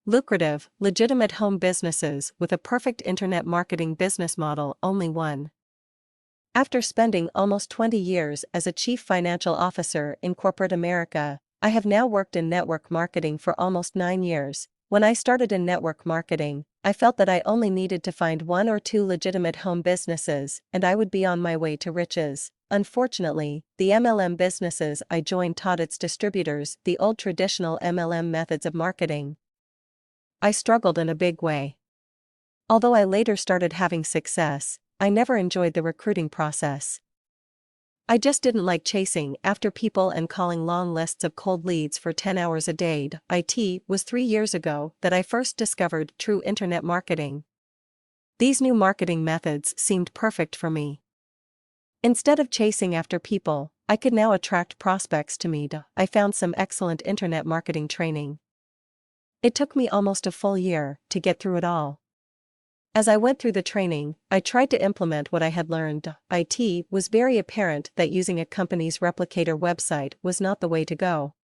Lucrative, legitimate home businesses with a perfect internet marketing business model, only one. After spending almost 20 years as a chief financial officer in corporate America, I have now worked in network marketing for almost 9 years. When I started in network marketing, I felt that I only needed to find one or two legitimate home businesses and I would be on my way to riches. Unfortunately, the MLM businesses I joined taught its distributors the old traditional MLM methods of marketing. I struggled in a big way. Although I later started having success, I never enjoyed the recruiting process. I just didn't like chasing after people and calling long lists of cold leads for 10 hours a day. It was 3 years ago that I first discovered true internet marketing. These new marketing methods seemed perfect for me. Instead of chasing after people, I could now attract prospects to me. I found some excellent internet marketing training. It took me almost a full year to get through it all. As I went through the training, I tried to implement what I had learned. It was very apparent that using a company's replicator website was not the way to go.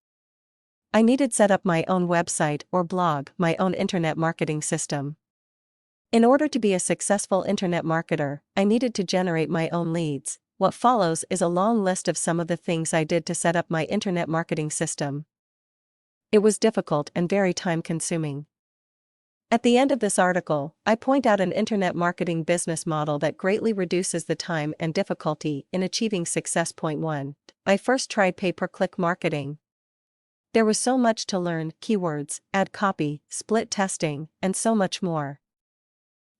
I needed to set up my own website or blog, my own internet marketing system. In order to be a successful internet marketer, I needed to generate my own leads. What follows is a long list of some of the things I did to set up my internet marketing system. It was difficult and very time-consuming. At the end of this article, I point out an internet marketing business model that greatly reduces the time and difficulty in achieving success. Point 1. I first tried pay-per-click marketing. There was so much to learn: keywords, ad copy, split testing, and so much more.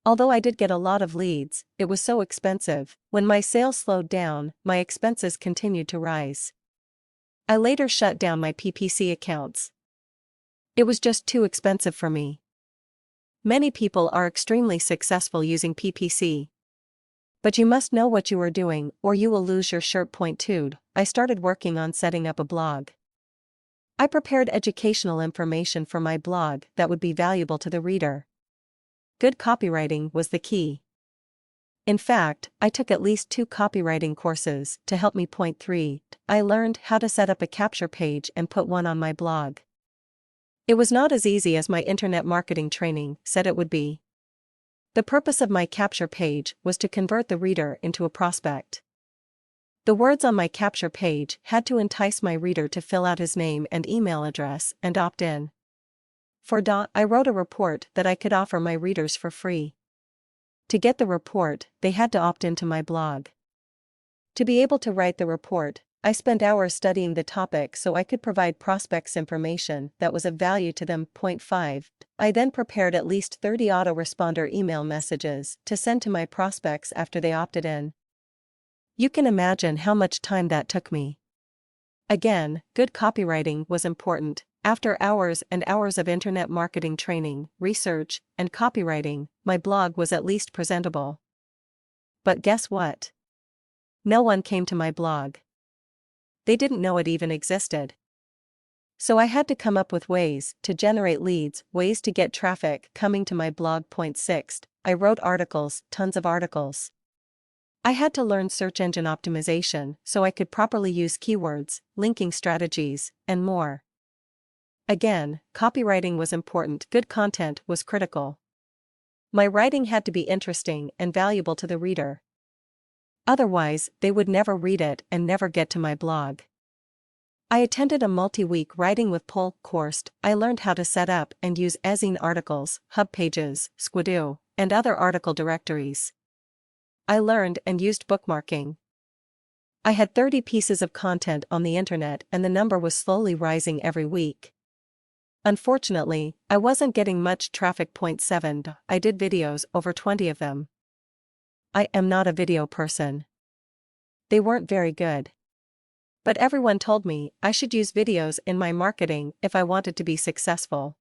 Although I did get a lot of leads, it was so expensive. When my sales slowed down, my expenses continued to rise. I later shut down my PPC accounts. It was just too expensive for me. Many people are extremely successful using PPC. But you must know what you are doing or you will lose your shirt. Point 2. I started working on setting up a blog. I prepared educational information for my blog that would be valuable to the reader. Good copywriting was the key. In fact, I took at least 2 copywriting courses to help me. Point 3. I learned how to set up a capture page and put one on my blog. It was not as easy as my internet marketing training said it would be. The purpose of my capture page was to convert the reader into a prospect. The words on my capture page had to entice my reader to fill out his name and email address and opt in. I wrote a report that I could offer my readers for free. To get the report, they had to opt into my blog. To be able to write the report, I spent hours studying the topic so I could provide prospects information that was of value to them. Point 5. I then prepared at least 30 autoresponder email messages to send to my prospects after they opted in. You can imagine how much time that took me. Again, good copywriting was important. After hours and hours of internet marketing training, research, and copywriting, my blog was at least presentable. But guess what? No one came to my blog. They didn't know it even existed. So I had to come up with ways to generate leads, ways to get traffic coming to my blog. Point 6. I wrote articles, tons of articles. I had to learn search engine optimization so I could properly use keywords, linking strategies, and more. Again, copywriting was important. Good content was critical. My writing had to be interesting and valuable to the reader. Otherwise, they would never read it and never get to my blog. I attended a multi-week Writing with Pol course. I learned how to set up and use Ezine articles, hub pages, Squidoo, and other article directories. I learned and used bookmarking. I had 30 pieces of content on the internet and the number was slowly rising every week. Unfortunately, I wasn't getting much traffic. Point 7. I did videos, over 20 of them. I am not a video person. They weren't very good. But everyone told me I should use videos in my marketing if I wanted to be successful.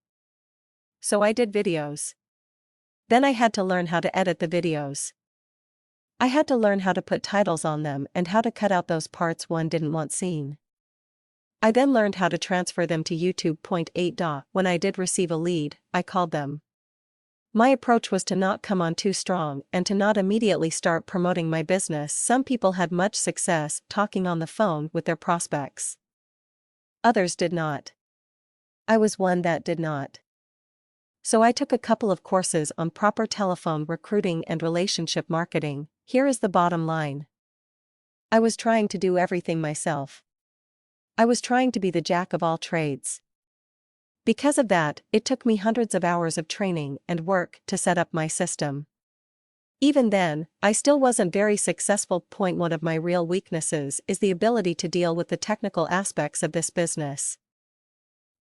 So I did videos. Then I had to learn how to edit the videos. I had to learn how to put titles on them and how to cut out those parts one didn't want seen. I then learned how to transfer them to YouTube. Point 8. When I did receive a lead, I called them. My approach was to not come on too strong and to not immediately start promoting my business. Some people had much success talking on the phone with their prospects. Others did not. I was one that did not. So I took a couple of courses on proper telephone recruiting and relationship marketing. Here is the bottom line. I was trying to do everything myself. I was trying to be the jack of all trades. Because of that, it took me hundreds of hours of training and work to set up my system. Even then, I still wasn't very successful. Point one of my real weaknesses is the ability to deal with the technical aspects of this business.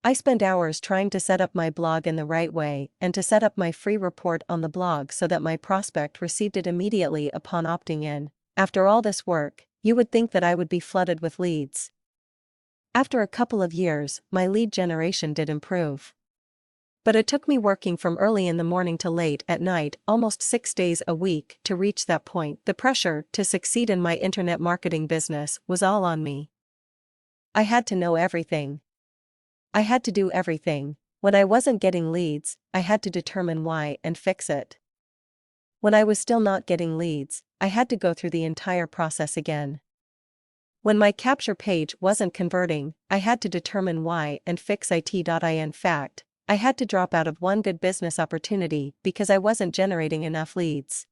I spent hours trying to set up my blog in the right way and to set up my free report on the blog so that my prospect received it immediately upon opting in. After all this work, you would think that I would be flooded with leads. After a couple of years, my lead generation did improve. But it took me working from early in the morning to late at night, almost 6 days a week, to reach that point. The pressure to succeed in my internet marketing business was all on me. I had to know everything. I had to do everything. When I wasn't getting leads, I had to determine why and fix it. When I was still not getting leads, I had to go through the entire process again. When my capture page wasn't converting, I had to determine why and fix it. In fact, I had to drop out of one good business opportunity because I wasn't generating enough leads.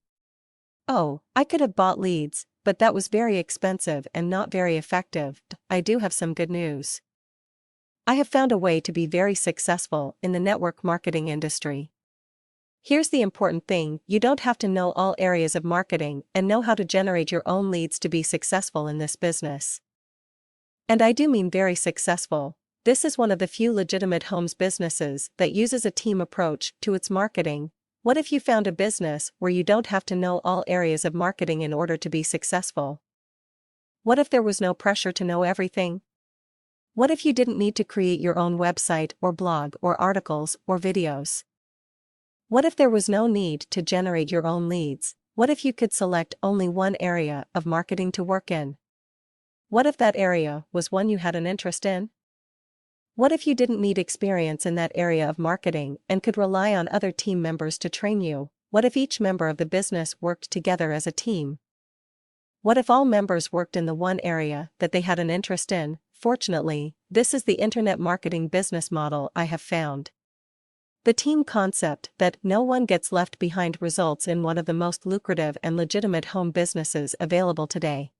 Oh, I could have bought leads, but that was very expensive and not very effective. I do have some good news. I have found a way to be very successful in the network marketing industry. Here's the important thing: you don't have to know all areas of marketing and know how to generate your own leads to be successful in this business. And I do mean very successful. This is one of the few legitimate homes businesses that uses a team approach to its marketing. What if you found a business where you don't have to know all areas of marketing in order to be successful? What if there was no pressure to know everything? What if you didn't need to create your own website or blog or articles or videos? What if there was no need to generate your own leads? What if you could select only one area of marketing to work in? What if that area was one you had an interest in? What if you didn't need experience in that area of marketing and could rely on other team members to train you? What if each member of the business worked together as a team? What if all members worked in the one area that they had an interest in? Fortunately, this is the internet marketing business model I have found. The team concept that no one gets left behind results in one of the most lucrative and legitimate home businesses available today.